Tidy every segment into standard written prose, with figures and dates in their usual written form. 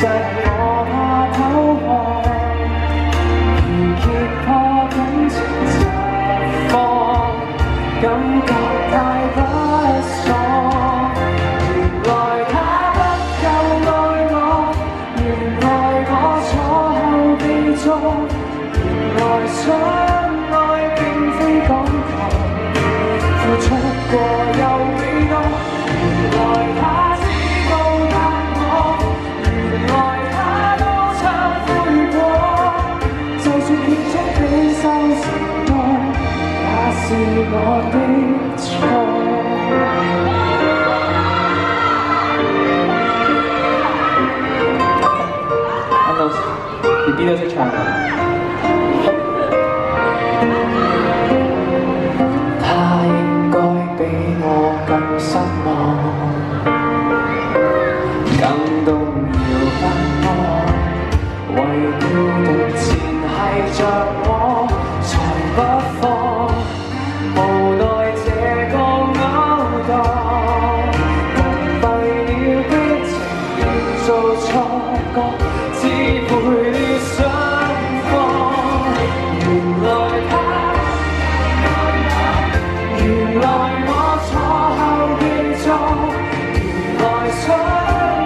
我怕偷看，如揭破感情實況，感覺太不爽。原來他不夠愛我，原來我坐後被捉，原來相愛並非講求，付出過有幾多？原來他知道答我，原來他都懺悔過。就算獻出比收成多，也是我的錯。BB 都識唱啊！他應該比我更失望，更動搖不安，為叫獨纏繫着我，才不放。無奈這個勾當，蒙蔽了的情仍做錯覺，只配了雙方。原來他，原來我坐後被捉，原來相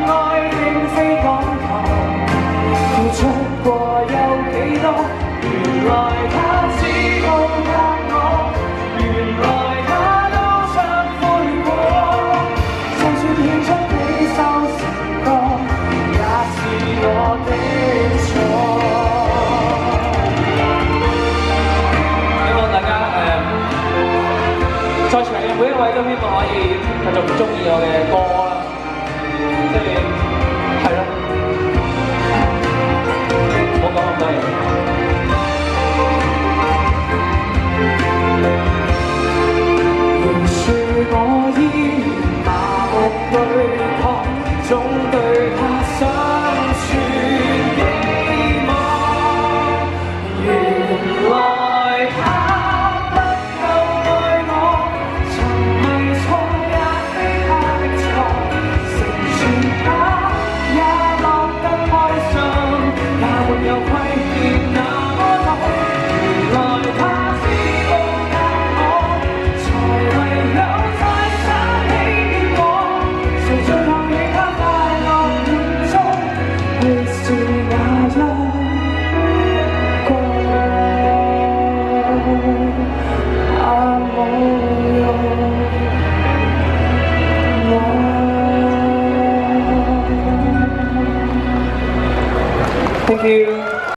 愛並非講求，付出過有幾多？原來他知道答我，原來他都懺悔過。就算獻出比收成多，也是我的錯。希望大家在場嘅每一位都希望可以繼續鍾意我嘅歌啦，即係咯，唔好講咁多嘢。仍是我依然麻木對抗，總對他心存寄望。原來他不夠愛我，曾迷錯也非他的錯，成全他也樂得開心，也沒有虧欠那麼多。原來他知道答我，才唯有再想起我，誰最後與他快樂滿足，會是那一個那冇用我。Thank you.